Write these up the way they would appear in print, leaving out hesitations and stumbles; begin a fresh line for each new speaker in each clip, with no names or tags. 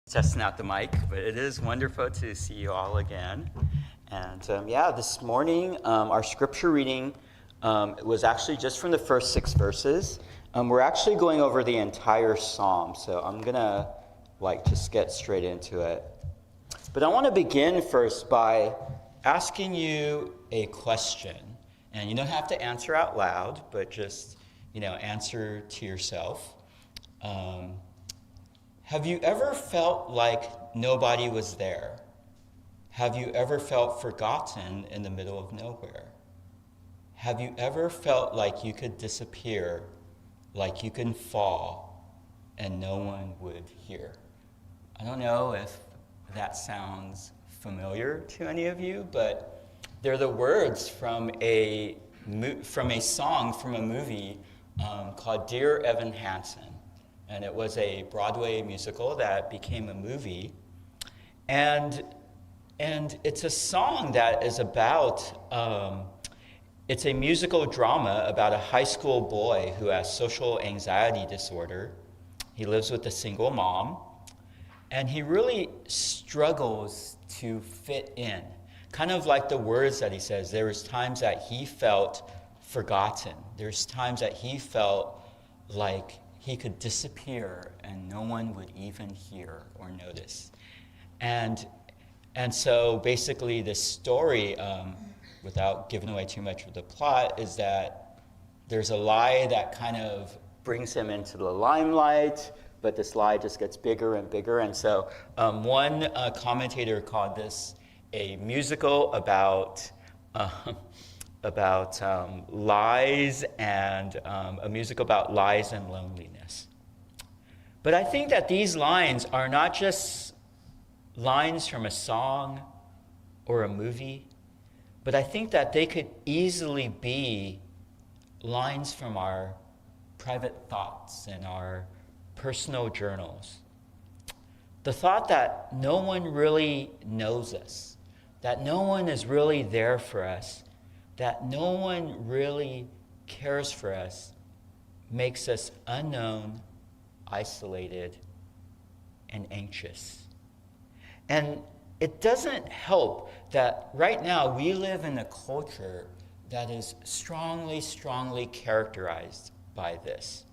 Testing out the mic, but it is wonderful to see you all again. And this morning our scripture reading was actually just from the first 6 verses. We're actually going over the entire psalm, so I'm gonna just get straight into it. But I want to begin first by asking you a question, and you don't have to answer out loud, but just answer to yourself. Have you ever felt like nobody was there? Have you ever felt forgotten in the middle of nowhere? Have you ever felt like you could disappear, like you can fall, and no one would hear? I don't know if that sounds familiar to any of you, but they're the words from a song from a movie called Dear Evan Hansen. And it was a Broadway musical that became a movie. And it's a song that is about, it's a musical drama about a high school boy who has social anxiety disorder. He lives with a single mom, and he really struggles to fit in. Kind of like the words that he says, there was times that he felt forgotten. There's times that he felt like he could disappear and no one would even hear or notice. And so basically the story, without giving away too much of the plot, is that there's a lie that kind of brings him into the limelight, but this lie just gets bigger and bigger. And so one commentator called this a musical about lies, and a musical about lies and loneliness. But I think that these lines are not just lines from a song or a movie, but I think that they could easily be lines from our private thoughts and our personal journals. The thought that no one really knows us, that no one is really there for us, that no one really cares for us, makes us unknown, isolated, and anxious. And it doesn't help that right now we live in a culture that is strongly, strongly characterized by this.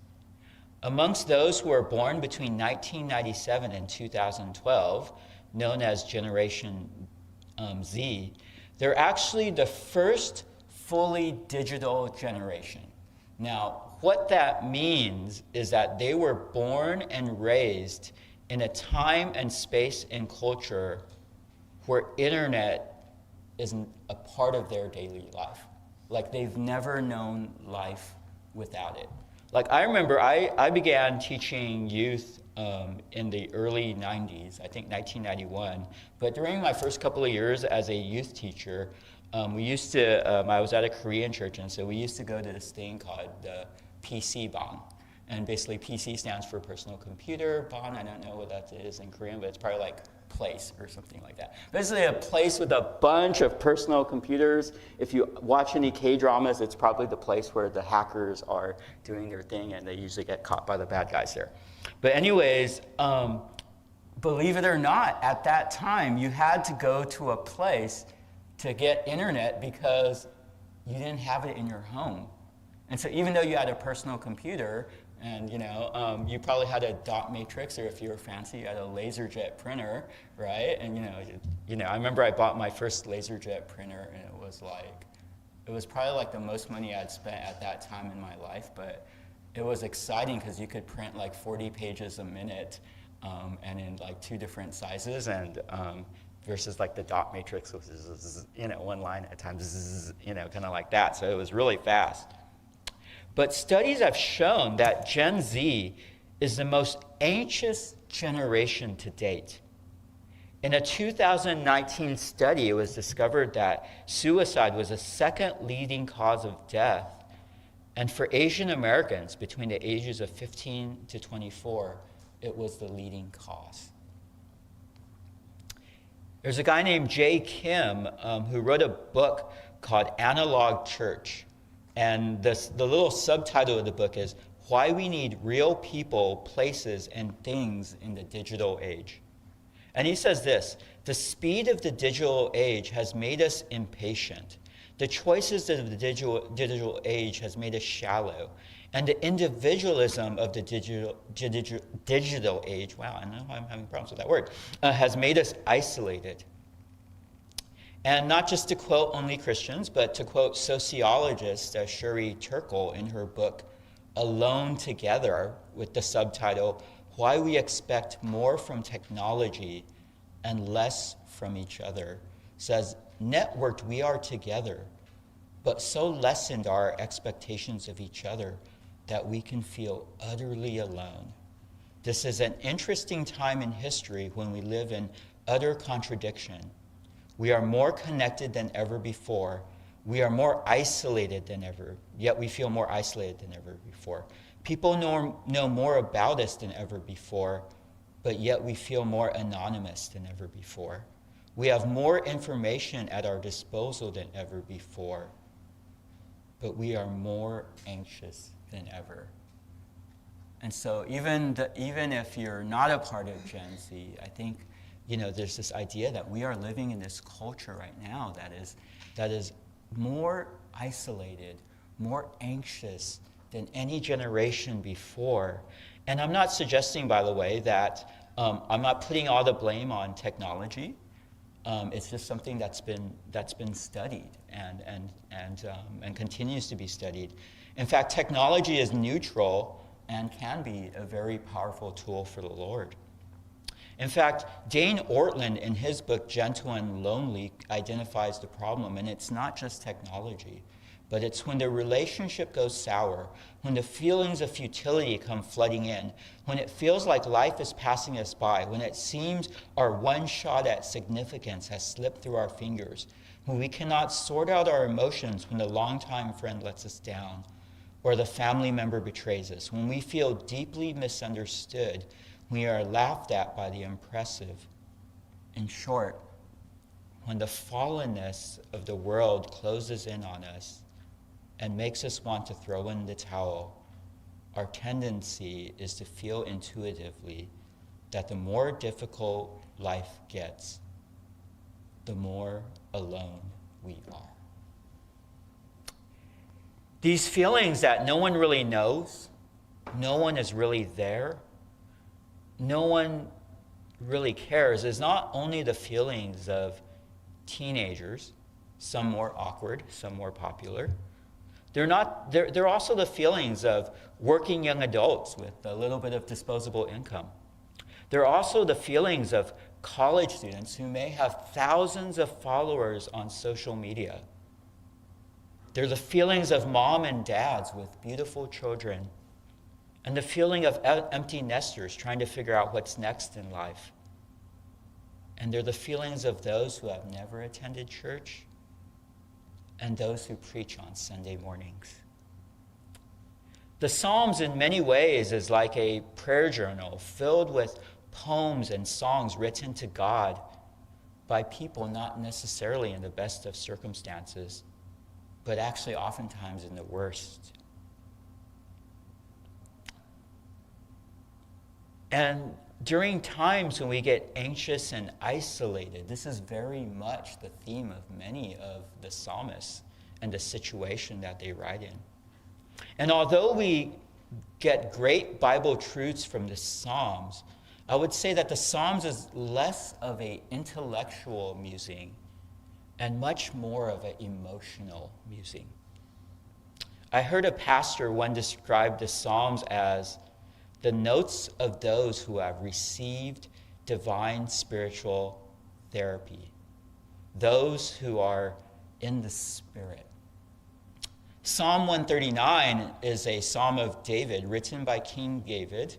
Amongst those who were born between 1997 and 2012, known as Generation Z, they're actually the first fully digital generation. Now, what that means is that they were born and raised in a time and space and culture where internet isn't a part of their daily life. Like, they've never known life without it. Like, I remember I began teaching youth in the early 90s, I think 1991. But during my first couple of years as a youth teacher, we used to, I was at a Korean church, and so we used to go to this thing called the PC Bang. And basically PC stands for personal computer. Bang, I don't know what that is in Korean, but it's probably like place or something like that. Basically a place with a bunch of personal computers. If you watch any K-dramas, it's probably the place where the hackers are doing their thing, and they usually get caught by the bad guys there. But anyways, believe it or not, at that time, you had to go to a place to get internet because you didn't have it in your home. And so even though you had a personal computer, and you probably had a dot matrix, or if you were fancy, you had a LaserJet printer, right? And I remember I bought my first LaserJet printer, and it was probably like the most money I'd spent at that time in my life, but it was exciting because you could print like 40 pages a minute, and in like 2 different sizes, and versus like the dot matrix, which is one line at a time, kind of like that. So it was really fast. But studies have shown that Gen Z is the most anxious generation to date. In a 2019 study, it was discovered that suicide was the second leading cause of death. And for Asian Americans between the ages of 15 to 24, it was the leading cause. There's a guy named Jay Kim who wrote a book called Analog Church. And the little subtitle of the book is Why We Need Real People, Places, and Things in the Digital Age. And he says this: the speed of the digital age has made us impatient. The choices of the digital age has made us shallow. And the individualism of the digital age, wow, I know I'm having problems with that word, has made us isolated. And not just to quote only Christians, but to quote sociologist Shuri Turkle in her book, Alone Together, with the subtitle, Why We Expect More from Technology and Less from Each Other, says, networked we are together, but so lessened are our expectations of each other that we can feel utterly alone. This is an interesting time in history when we live in utter contradiction. We are more connected than ever before. We are more isolated than ever, yet we feel more isolated than ever before. People know more about us than ever before, but yet we feel more anonymous than ever before. We have more information at our disposal than ever before, but we are more anxious than ever. And so even if you're not a part of Gen Z, I think there's this idea that we are living in this culture right now that is more isolated, more anxious than any generation before. And I'm not suggesting, by the way, that I'm not putting all the blame on technology. It's just something that's been studied and continues to be studied. In fact, technology is neutral and can be a very powerful tool for the Lord. In fact, Dane Ortland, in his book Gentle and Lonely, identifies the problem, and it's not just technology, but it's when the relationship goes sour, when the feelings of futility come flooding in, when it feels like life is passing us by, when it seems our one shot at significance has slipped through our fingers, when we cannot sort out our emotions, when the longtime friend lets us down, or the family member betrays us, when we feel deeply misunderstood, we are laughed at by the impressive. In short, when the fallenness of the world closes in on us and makes us want to throw in the towel, our tendency is to feel intuitively that the more difficult life gets, the more alone we are. These feelings that no one really knows, no one is really there, no one really cares, is not only the feelings of teenagers, some more awkward, some more popular. They're also the feelings of working young adults with a little bit of disposable income. They're also the feelings of college students who may have thousands of followers on social media. They're the feelings of mom and dads with beautiful children, and the feeling of empty nesters trying to figure out what's next in life. And they're the feelings of those who have never attended church and those who preach on Sunday mornings. The Psalms in many ways is like a prayer journal filled with poems and songs written to God by people not necessarily in the best of circumstances, but actually oftentimes in the worst. And during times when we get anxious and isolated, this is very much the theme of many of the psalmists and the situation that they write in. And although we get great Bible truths from the Psalms, I would say that the Psalms is less of an intellectual musing and much more of an emotional musing. I heard a pastor one describe the Psalms as the notes of those who have received divine spiritual therapy, those who are in the Spirit. Psalm 139 is a psalm of David, written by King David,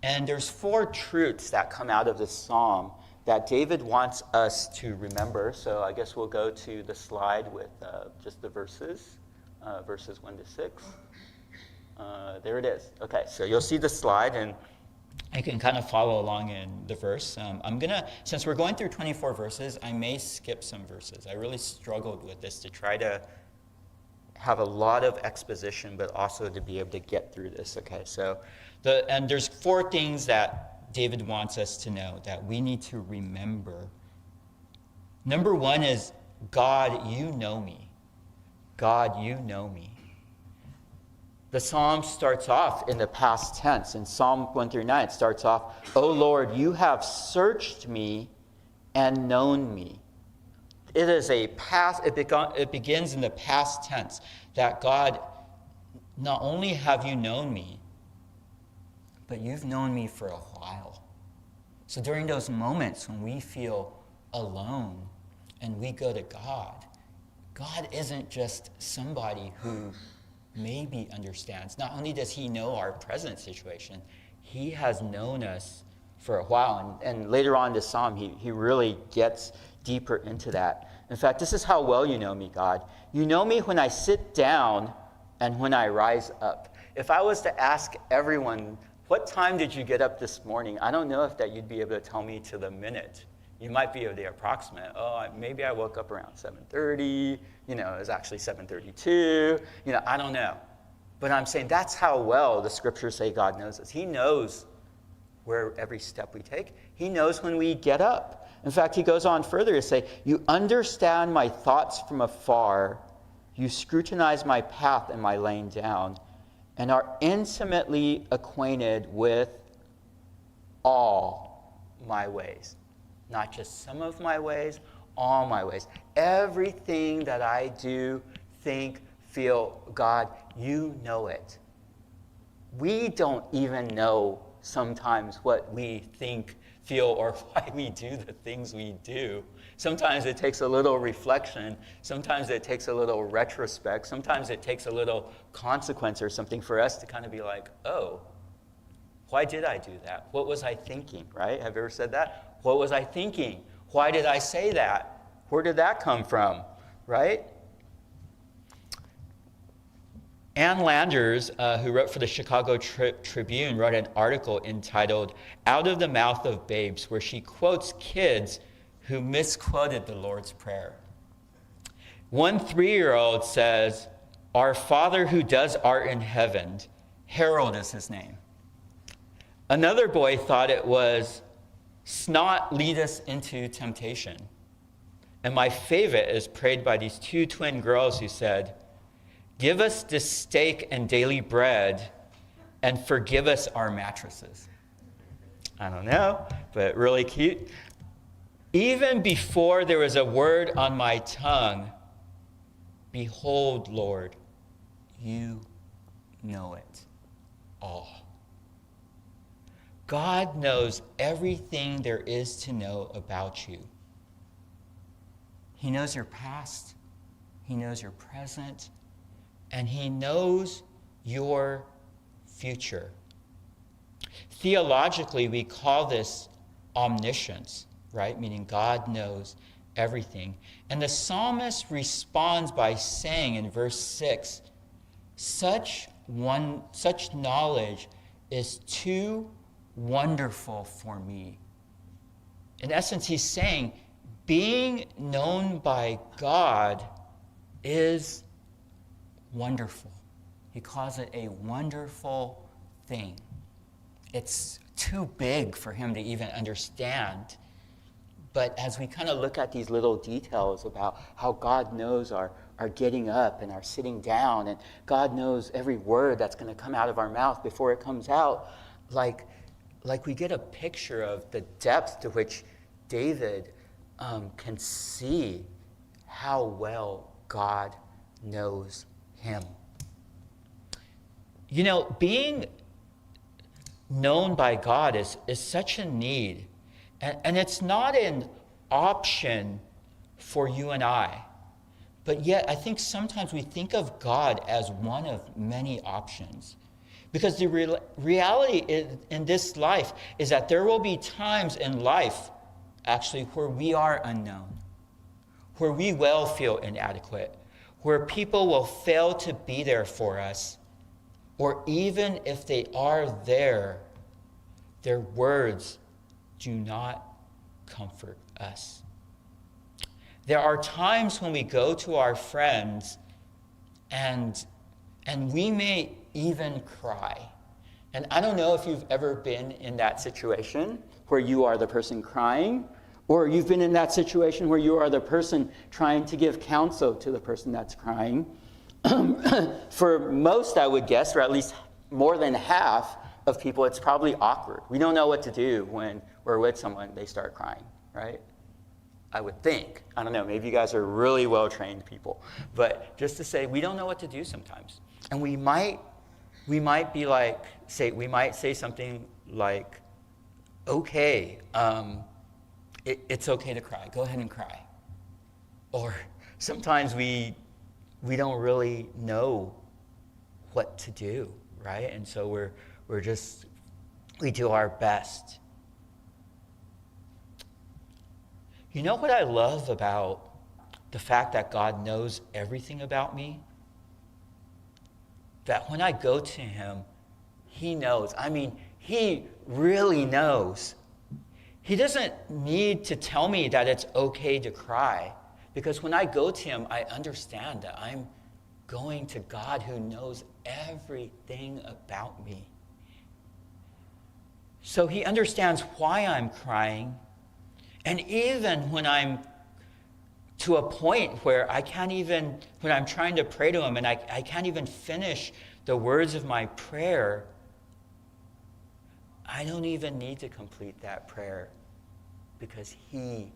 and there's 4 truths that come out of this psalm that David wants us to remember. So I guess we'll go to the slide with just the verses 1 to 6. There it is. Okay, so you'll see the slide, and you can kind of follow along in the verse. Since we're going through 24 verses, I may skip some verses. I really struggled with this to try to have a lot of exposition, but also to be able to get through this. Okay, so and there's 4 things that David wants us to know that we need to remember. Number one is, God, you know me. God, you know me. The psalm starts off in the past tense. In Psalm 139, it starts off, O Lord, you have searched me and known me. It is a past, it begins in the past tense, that God, not only have you known me, but you've known me for a while. So during those moments when we feel alone and we go to God, God isn't just somebody who maybe understands. Not only does he know our present situation, he has known us for a while. And later on in the psalm, he really gets deeper into that. In fact, this is how well you know me, God. You know me when I sit down and when I rise up. If I was to ask everyone, what time did you get up this morning? I don't know if that you'd be able to tell me to the minute. You might be able to approximate. Oh, maybe I woke up around 7:30. It was actually 7:32. I don't know. But I'm saying that's how well the scriptures say God knows us. He knows where every step we take. He knows when we get up. In fact, he goes on further to say, you understand my thoughts from afar. You scrutinize my path and my laying down, and are intimately acquainted with all my ways. Not just some of my ways, all my ways. Everything that I do, think, feel, God, you know it. We don't even know sometimes what we think, feel, or why we do the things we do. Sometimes it takes a little reflection. Sometimes it takes a little retrospect. Sometimes it takes a little consequence or something for us to kind of be like, oh, why did I do that? What was I thinking, right? Have you ever said that? What was I thinking? Why did I say that? Where did that come from, right? Ann Landers, who wrote for the Chicago Tribune, wrote an article entitled Out of the Mouth of Babes, where she quotes kids who misquoted the Lord's Prayer. One 3-year-old says, Our Father who does art in heaven, Harold is his name. Another boy thought it was, Snot lead us into temptation. And my favorite is prayed by these 2 twin girls who said, Give us this steak and daily bread, and forgive us our mattresses. I don't know, but really cute. Even before there was a word on my tongue, behold, Lord, you know it all. God knows everything there is to know about you. He knows your past, he knows your present, and he knows your future. Theologically, we call this omniscience, right? Meaning God knows everything. And the psalmist responds by saying in verse 6, such knowledge is too wonderful for me. In essence, he's saying being known by God is wonderful. He calls it a wonderful thing. It's too big for him to even understand. But as we kind of look at these little details about how God knows our getting up and our sitting down, and God knows every word that's going to come out of our mouth before it comes out, like we get a picture of the depth to which David can see how well God knows him. Being known by God is such a need. And it's not an option for you and I. But yet, I think sometimes we think of God as one of many options. Because the reality in this life is that there will be times in life, actually, where we are unknown, where we will feel inadequate, where people will fail to be there for us, or even if they are there, their words do not comfort us. There are times when we go to our friends and we may even cry. And I don't know if you've ever been in that situation where you are the person crying, or you've been in that situation where you are the person trying to give counsel to the person that's crying. For most, I would guess, or at least more than half of people, it's probably awkward. We don't know what to do when we're with someone, they start crying, right? I would think. I don't know, maybe you guys are really well-trained people. But just to say, we don't know what to do sometimes. And we might be like, we might say something like, okay, it's okay to cry. Go ahead and cry. Or sometimes we don't really know what to do, right? And so we do our best. You know what I love about the fact that God knows everything about me? That when I go to him, he knows. I mean, he really knows. He doesn't need to tell me that it's okay to cry, because when I go to him, I understand that I'm going to God who knows everything about me. So he understands why I'm crying. And even when I'm to a point where when I'm trying to pray to him and I can't even finish the words of my prayer, I don't even need to complete that prayer because he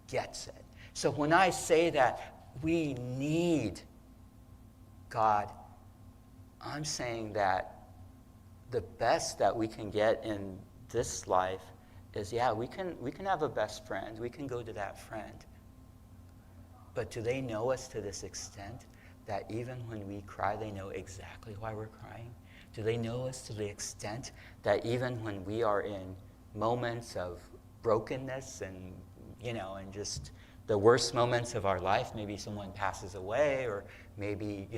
gets it. So when I say that we need God, I'm saying that the best that we can get in this life is, we can have a best friend. We can go to that friend. But do they know us to this extent that even when we cry, they know exactly why we're crying? Do they know us to the extent that even when we are in moments of brokenness and just the worst moments of our life, maybe someone passes away, or maybe,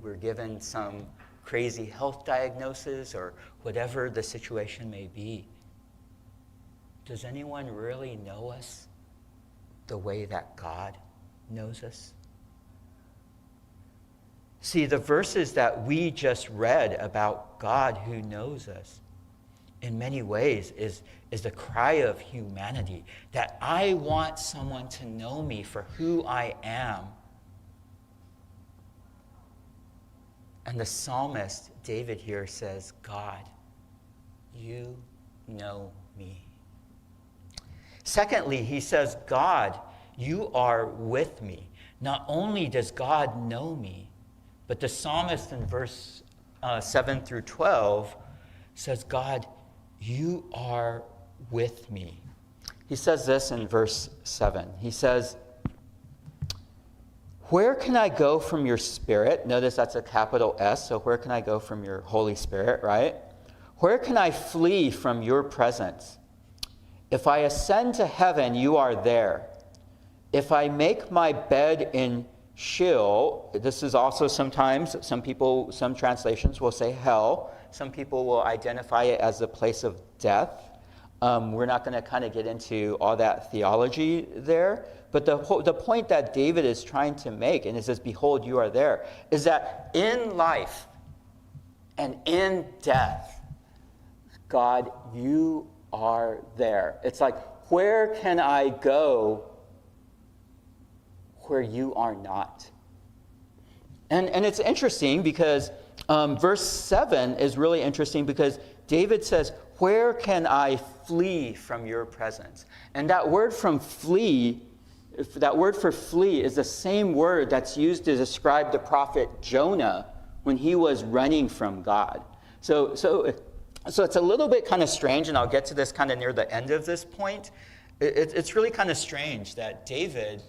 we're given some crazy health diagnosis, or whatever the situation may be, does anyone really know us the way that God knows us? See, the verses that we just read about God who knows us, in many ways, is the cry of humanity, that I want someone to know me for who I am. And the psalmist, David here, says, God, you know me. Secondly, he says, God, you are with me. Not only does God know me, but the psalmist in verse 7 through 12 says, God, you are with me. He says this in verse 7. He says, where can I go from your spirit? Notice that's a capital S, so where can I go from your Holy Spirit, right? Where can I flee from your presence? If I ascend to heaven, you are there. If I make my bed in Sheol, this is also sometimes, some translations will say hell. Some people will identify it as the place of death. We're not going to kind of get into all that theology there. But the point that David is trying to make, and it says, behold, you are there, is that in life and in death, God, you are there. It's like, where can I go where you are not? And it's interesting because verse 7 is really interesting because David says, where can I flee from your presence? And that word for flee is the same word that's used to describe the prophet Jonah when he was running from God. So it's a little bit kind of strange, and I'll get to this kind of near the end of this point. It's really kind of strange that David,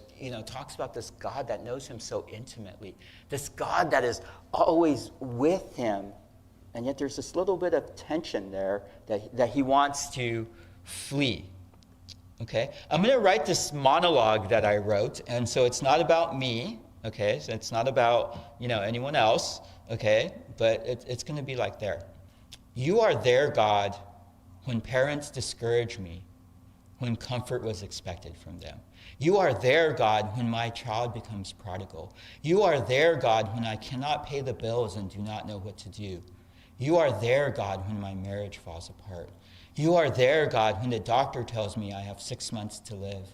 talks about this God that knows him so intimately, this God that is always with him, and yet there's this little bit of tension there that he wants to flee. Okay, I'm going to write this monologue that I wrote, and so it's not about me. Okay, so it's not about anyone else. Okay, but it's going to be like there. You are there, God, when parents discourage me, when comfort was expected from them. You are there, God, when my child becomes prodigal. You are there, God, when I cannot pay the bills and do not know what to do. You are there, God, when my marriage falls apart. You are there, God, when the doctor tells me I have 6 months to live.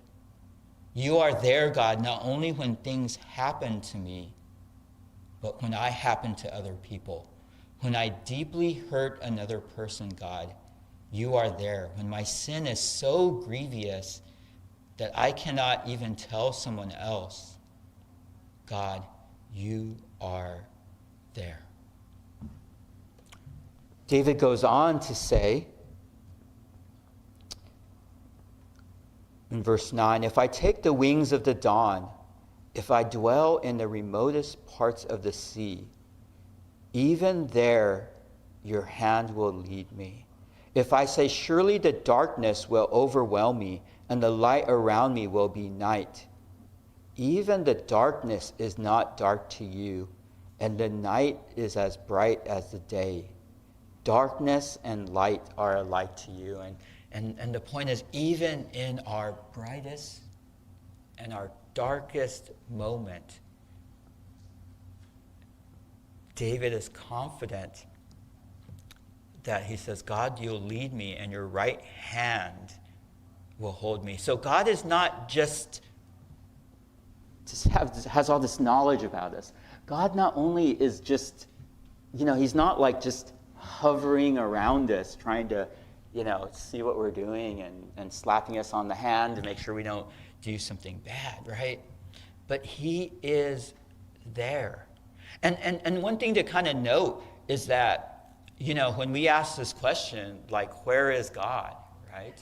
You are there, God, not only when things happen to me, but when I happen to other people. When I deeply hurt another person, God, you are there. When my sin is so grievous that I cannot even tell someone else, God, you are there. David goes on to say in verse 9, if I take the wings of the dawn, if I dwell in the remotest parts of the sea, even there your hand will lead me. If I say, surely the darkness will overwhelm me, and the light around me will be night, even the darkness is not dark to you, and the night is as bright as the day. Darkness and light are alike to you. And the point is, even in our brightest and our darkest moment, David is confident that he says, God, you'll lead me, and your right hand will hold me. So God is not just has all this knowledge about us. God not only is just, he's not like just hovering around us, trying to, see what we're doing and slapping us on the hand to make sure we don't do something bad, right? But he is there. And one thing to kind of note is that, when we ask this question, like, where is God, right?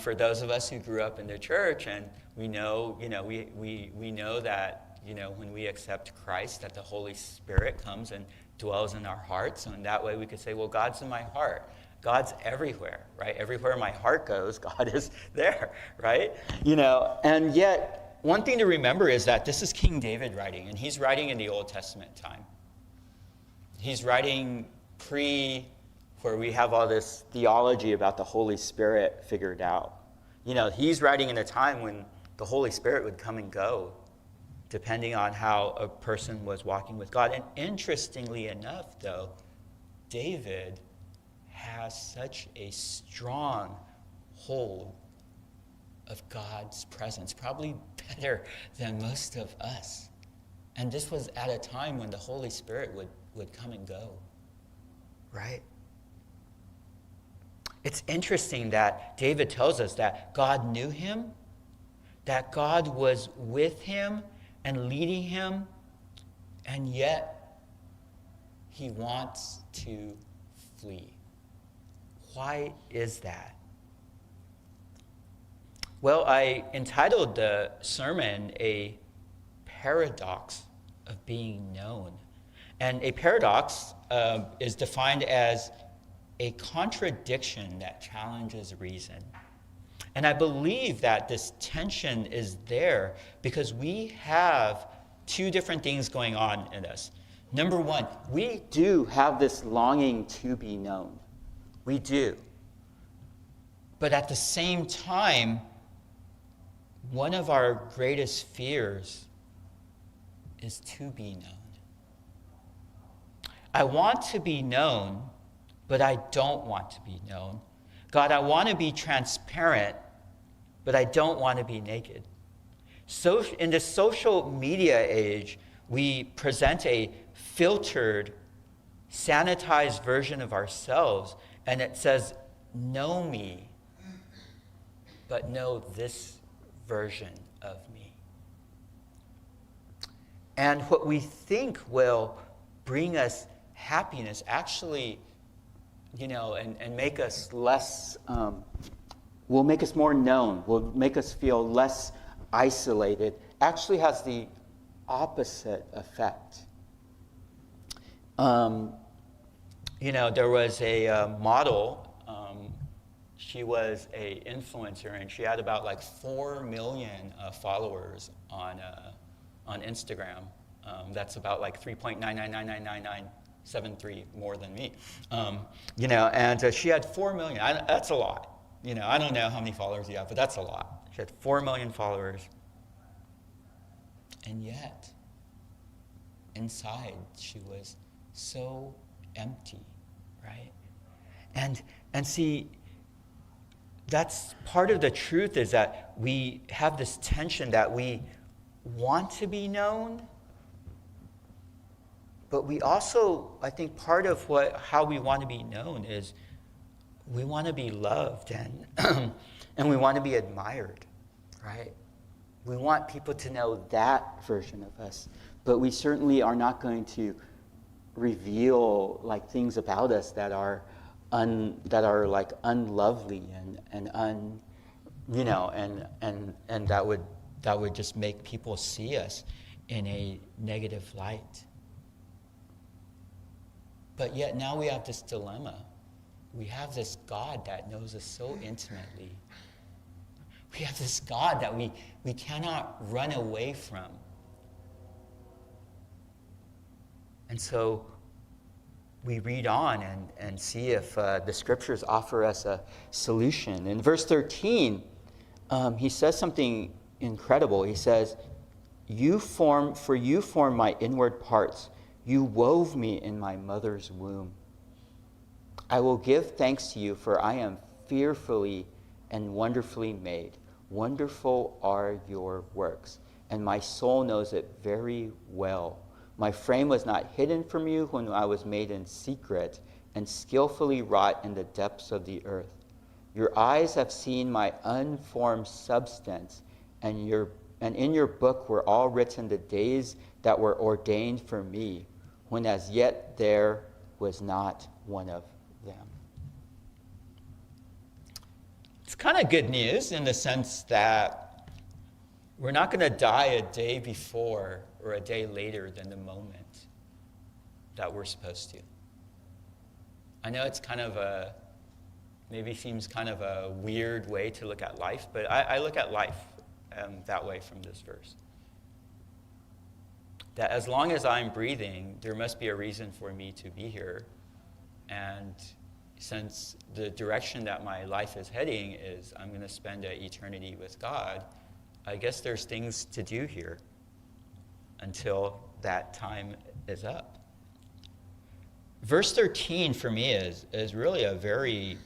For those of us who grew up in the church, and we know, we know that, when we accept Christ, that the Holy Spirit comes and dwells in our hearts, and that way we could say, well, God's in my heart. God's everywhere, right? Everywhere my heart goes, God is there, right? And yet, one thing to remember is that this is King David writing, and he's writing in the Old Testament time. He's writing where we have all this theology about the Holy Spirit figured out. He's writing in a time when the Holy Spirit would come and go, depending on how a person was walking with God. And interestingly enough, though, David has such a strong hold of God's presence, probably better than most of us. And this was at a time when the Holy Spirit would come and go, right? It's interesting that David tells us that God knew him, that God was with him and leading him, and yet he wants to flee. Why is that? Well, I entitled the sermon A Paradox of Being Known. And a paradox is defined as a contradiction that challenges reason. And I believe that this tension is there because we have two different things going on in us. Number one, we do have this longing to be known. We do. But at the same time, one of our greatest fears is to be known. I want to be known, but I don't want to be known. God, I want to be transparent, but I don't want to be naked. So in the social media age, we present a filtered, sanitized version of ourselves, and it says, know me, but know this version of me. And what we think will bring us happiness actually, and make us less, will make us more known, will make us feel less isolated, actually has the opposite effect. There was a model, she was a influencer, and she had about 4 million followers on Instagram. That's about 3.9999973 more than me. And she had 4 million. That's a lot. I don't know how many followers you have, but that's a lot. She had 4 million followers. And yet, inside, she was so empty, right? And see, that's part of the truth, is that we have this tension that we want to be known, but we also, I think part of how we want to be known is we want to be loved and and we want to be admired, right? We want people to know that version of us, but we certainly are not going to reveal like things about us that are like unlovely and that would just make people see us in a negative light. But yet now we have this dilemma. We have this God that knows us so intimately. We have this God that we cannot run away from. And so we read on and see if the scriptures offer us a solution. In verse 13, he says something incredible. He says, you form my inward parts. You wove me in my mother's womb. I will give thanks to you, for I am fearfully and wonderfully made. Wonderful are your works, and my soul knows it very well. My frame was not hidden from you when I was made in secret and skillfully wrought in the depths of the earth. Your eyes have seen my unformed substance, and in your book were all written the days that were ordained for me, when as yet there was not one of them. It's kind of good news in the sense that we're not going to die a day before or a day later than the moment that we're supposed to. I know it's maybe seems kind of a weird way to look at life, but I look at life that way from this verse. That as long as I'm breathing, there must be a reason for me to be here. And since the direction that my life is heading is I'm going to spend an eternity with God, I guess there's things to do here until that time is up. Verse 13 for me is really a very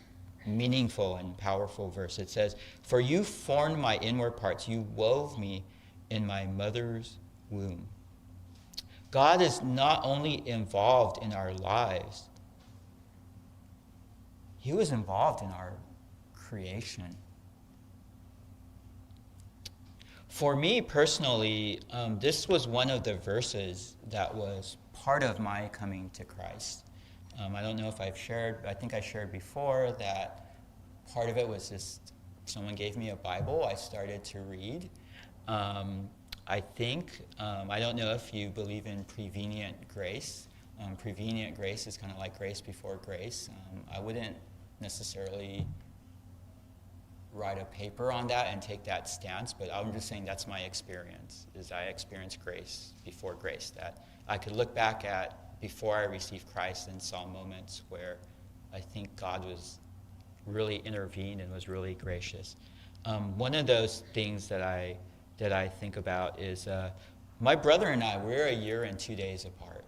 meaningful and powerful verse. It says, for you formed my inward parts. You wove me in my mother's womb. God is not only involved in our lives, he was involved in our creation. For me personally, this was one of the verses that was part of my coming to Christ. I don't know if I think I shared before that part of it was just someone gave me a Bible. I started to read. I think, I don't know if you believe in prevenient grace. Prevenient grace is kind of like grace before grace. I wouldn't necessarily write a paper on that and take that stance, but I'm just saying that's my experience, is I experienced grace before grace, that I could look back at before I received Christ and saw moments where I think God was really intervened and was really gracious. One of those things that I think about is my brother and I, we're a year and 2 days apart.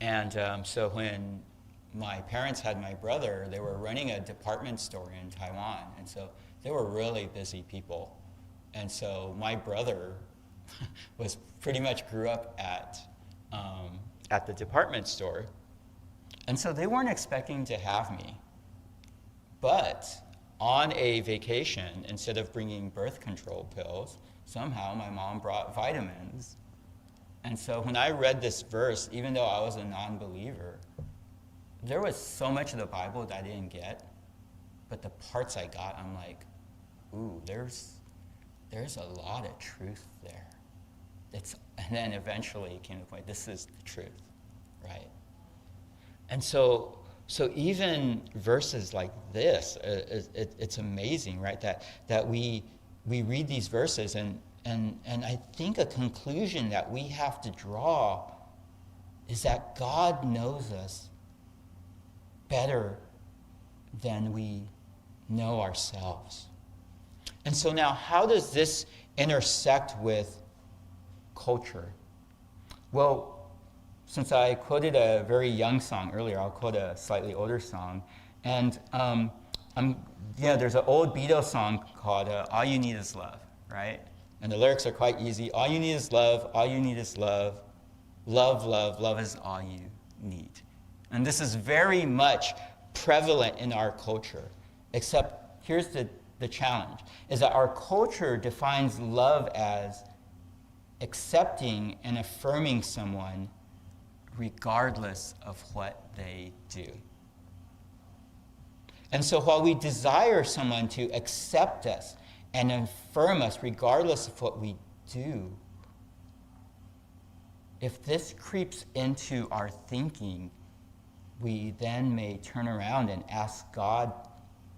And so when my parents had my brother, they were running a department store in Taiwan. And so they were really busy people. And so my brother was pretty much grew up at the department store. And so they weren't expecting to have me. But on a vacation, instead of bringing birth control pills, somehow my mom brought vitamins. And so when I read this verse, even though I was a non-believer, there was so much of the Bible that I didn't get, but the parts I got, I'm like, ooh, there's a lot of truth there. And then eventually it came to the point, this is the truth, right? And so even verses like this, it's amazing, right? That we read these verses, and I think a conclusion that we have to draw is that God knows us better than we know ourselves. And so now, how does this intersect with culture? Well, since I quoted a very young song earlier, I'll quote a slightly older song. And there's an old Beatles song called All You Need Is Love, right? And the lyrics are quite easy. All you need is love, all you need is love. Love, love, love is all you need. And this is very much prevalent in our culture, except here's the challenge, is that our culture defines love as accepting and affirming someone regardless of what they do. And so while we desire someone to accept us and affirm us regardless of what we do, if this creeps into our thinking, we then may turn around and ask God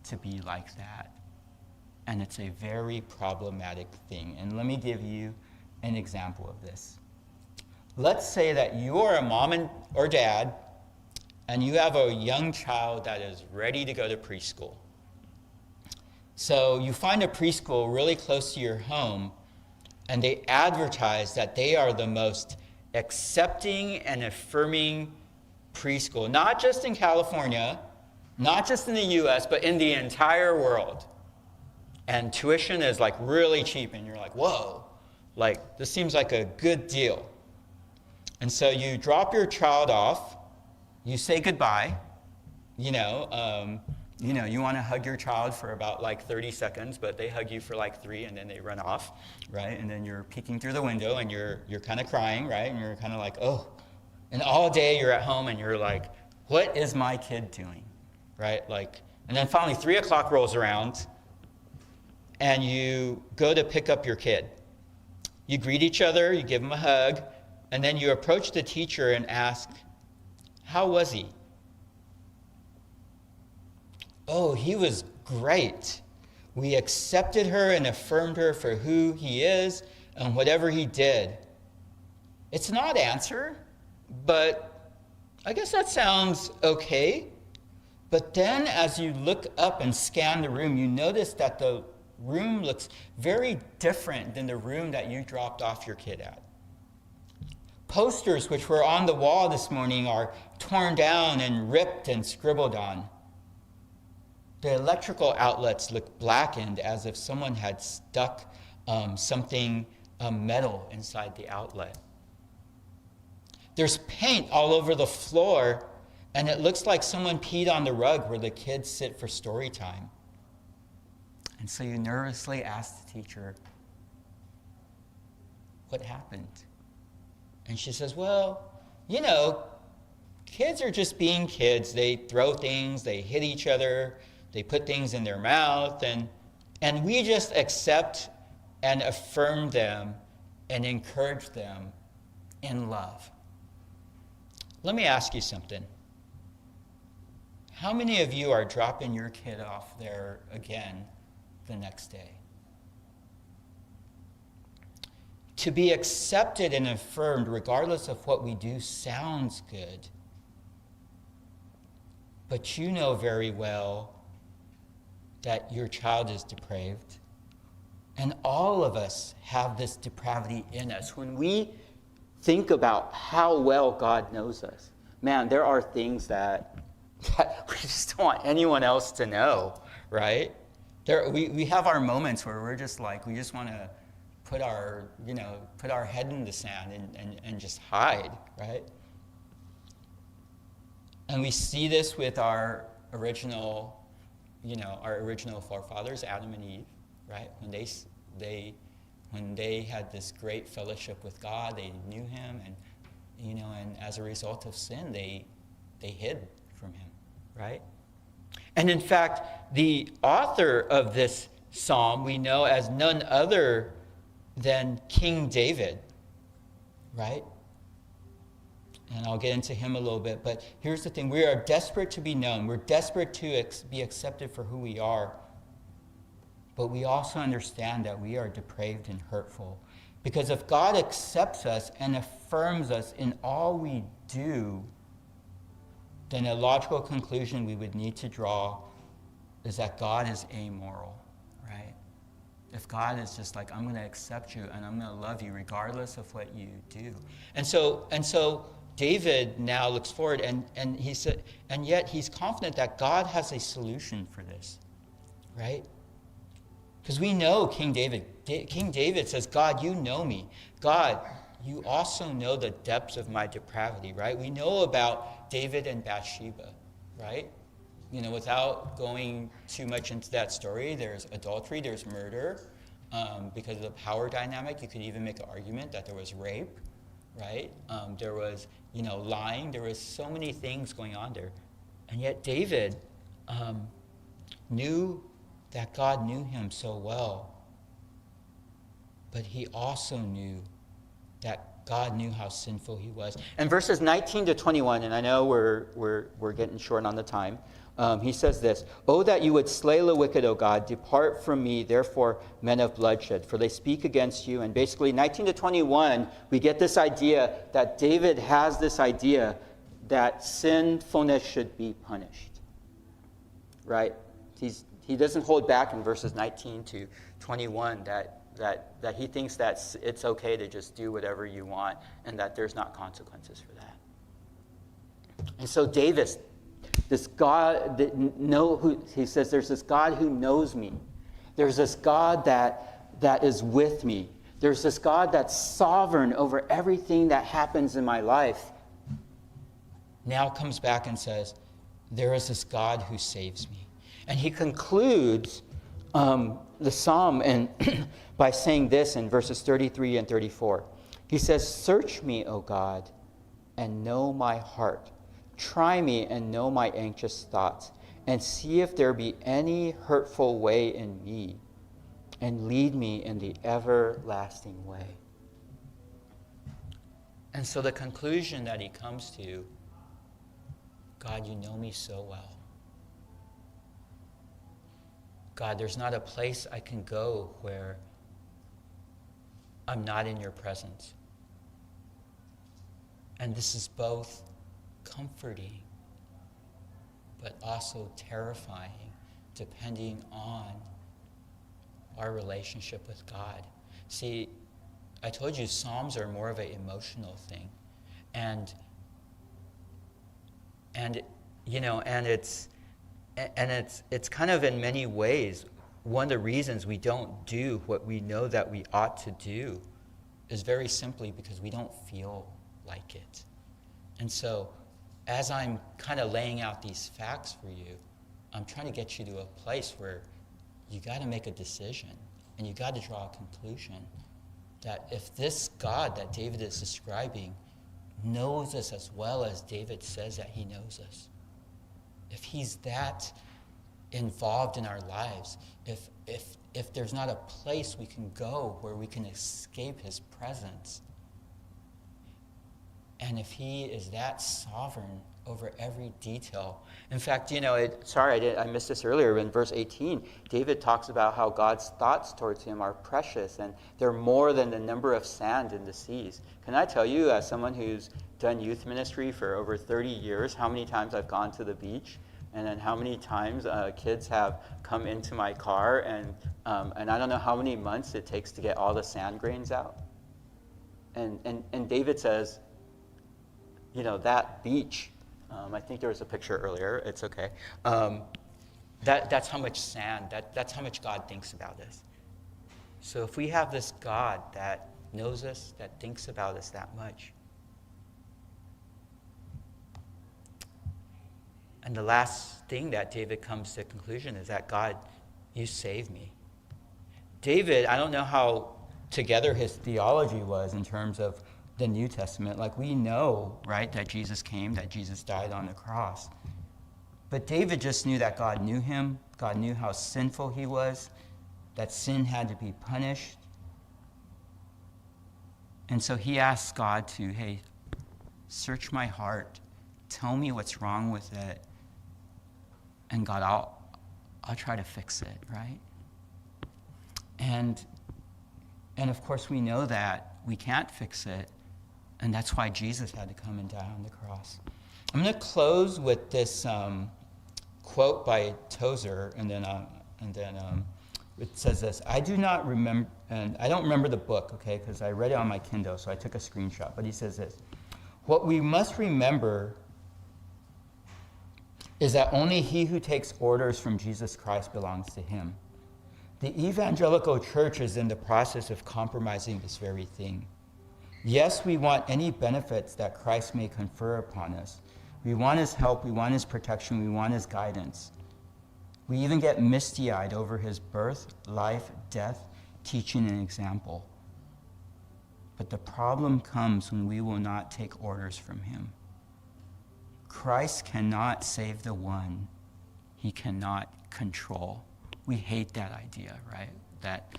to be like that. And it's a very problematic thing. And let me give you an example of this. Let's say that you're a mom or dad, and you have a young child that is ready to go to preschool. So you find a preschool really close to your home, and they advertise that they are the most accepting and affirming preschool, not just in California, not just in the US, but in the entire world. And tuition is like really cheap, and you're like, whoa, like this seems like a good deal. And so you drop your child off, you say goodbye, you want to hug your child for about like 30 seconds, but they hug you for like 3 and then they run off, right? And then you're peeking through the window and you're kind of crying, right? And you're kind of like, oh. And all day you're at home and you're like, what is my kid doing, right? Like, and then finally 3 o'clock rolls around and you go to pick up your kid. You greet each other, you give them a hug, and then you approach the teacher and ask, how was he? Oh, he was great. We accepted her and affirmed her for who he is and whatever he did. It's an odd answer, but I guess that sounds okay. But then as you look up and scan the room, you notice that the room looks very different than the room that you dropped off your kid at. Posters which were on the wall this morning are torn down and ripped and scribbled on. The electrical outlets look blackened as if someone had stuck something metal inside the outlet. There's paint all over the floor, and it looks like someone peed on the rug where the kids sit for story time. And so you nervously ask the teacher, what happened? And she says, well, kids are just being kids. They throw things, they hit each other, they put things in their mouth, and we just accept and affirm them and encourage them in love. Let me ask you something. How many of you are dropping your kid off there again the next day? To be accepted and affirmed regardless of what we do sounds good. But you know very well that your child is depraved. And all of us have this depravity in us. When we think about how well God knows us, man, there are things that we just don't want anyone else to know, right? We have our moments where we're just like, we just want to put our head in the sand and just hide, right? And we see this with our original forefathers, Adam and Eve, right? When they had this great fellowship with God, they knew him, and as a result of sin, they hid from him, right? And in fact, the author of this psalm we know as none other than King David, right? And I'll get into him a little bit, but here's the thing. We are desperate to be known. We're desperate to be accepted for who we are. But we also understand that we are depraved and hurtful. Because if God accepts us and affirms us in all we do, then a logical conclusion we would need to draw is that God is amoral, right? If God is just like, I'm going to accept you and I'm going to love you regardless of what you do. And so David now looks forward, and he said, and yet he's confident that God has a solution for this, right? Because we know King David. King David says, God, you know me. God, you also know the depths of my depravity, right? We know about David and Bathsheba, right? Without going too much into that story, there's adultery, there's murder. Because of the power dynamic, you could even make an argument that there was rape, right? There was, lying. There was so many things going on there. And yet David knew that God knew him so well. But he also knew that God knew how sinful he was. And verses 19 to 21, and I know we're getting short on the time, he says this, "Oh, that you would slay the wicked, O God. Depart from me, therefore, men of bloodshed, for they speak against you." And basically, 19 to 21, we get this idea that David has this idea that sinfulness should be punished, right? He doesn't hold back in verses 19 to 21 that he thinks that it's okay to just do whatever you want and that there's not consequences for that. And so David, this God he says, there's this God who knows me. There's this God that is with me. There's this God that's sovereign over everything that happens in my life. Now comes back and says, there is this God who saves me. And he concludes the psalm by saying this in verses 33 and 34. He says, "Search me, O God, and know my heart. Try me and know my anxious thoughts, and see if there be any hurtful way in me, and lead me in the everlasting way." And so the conclusion that he comes to, God, you know me so well. God, there's not a place I can go where I'm not in your presence. And this is both comforting, but also terrifying, depending on our relationship with God. See, I told you Psalms are more of an emotional thing. And it's kind of in many ways one of the reasons we don't do what we know that we ought to do is very simply because we don't feel like it. And so as I'm kind of laying out these facts for you, I'm trying to get you to a place where you got to make a decision and you got to draw a conclusion that if this God that David is describing knows us as well as David says that he knows us, if he's that involved in our lives, if there's not a place we can go where we can escape his presence, and if he is that sovereign over every detail. In fact, I missed this earlier, in verse 18, David talks about how God's thoughts towards him are precious, and they're more than the number of sand in the seas. Can I tell you, as someone who's done youth ministry for over 30 years, how many times I've gone to the beach, and then how many times kids have come into my car, and I don't know how many months it takes to get all the sand grains out. And David says, that beach, I think there was a picture earlier, it's okay. That's how much sand, that's how much God thinks about us. So if we have this God that knows us, that thinks about us that much. And the last thing that David comes to the conclusion is that God, you save me. David, I don't know how together his theology was in terms of the New Testament. Like we know, right, that Jesus came, that Jesus died on the cross. But David just knew that God knew him. God knew how sinful he was, that sin had to be punished. And so he asked God to, hey, search my heart. Tell me what's wrong with it. And God, I'll try to fix it, right? And of course we know that we can't fix it. And that's why Jesus had to come and die on the cross. I'm going to close with this quote by Tozer, and then it says this. I don't remember the book, okay, because I read it on my Kindle, so I took a screenshot. But he says this: What we must remember is that only he who takes orders from Jesus Christ belongs to him. The evangelical church is in the process of compromising this very thing. Yes, we want any benefits that Christ may confer upon us. We want his help, we want his protection, we want his guidance. We even get misty-eyed over his birth, life, death, teaching, and example. But the problem comes when we will not take orders from him. Christ cannot save the one he cannot control. We hate that idea, right? That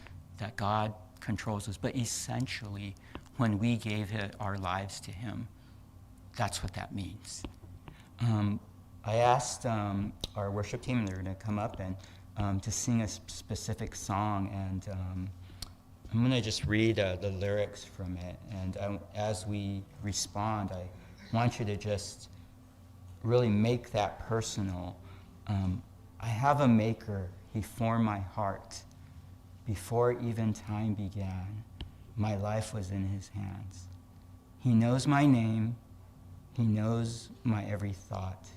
God controls us. But essentially, when we gave our lives to him, that's what that means. I asked our worship team, and they're going to come up and to sing a specific song, and I'm going to just read the lyrics from it. And as we respond, I want you to just really make that personal. I have a maker, he formed my heart. Before even time began, my life was in his hands. He knows my name, he knows my every thought.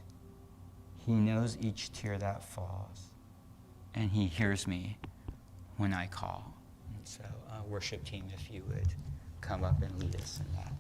He knows each tear that falls, and he hears me when I call. And so, worship team, if you would come up and lead us in that.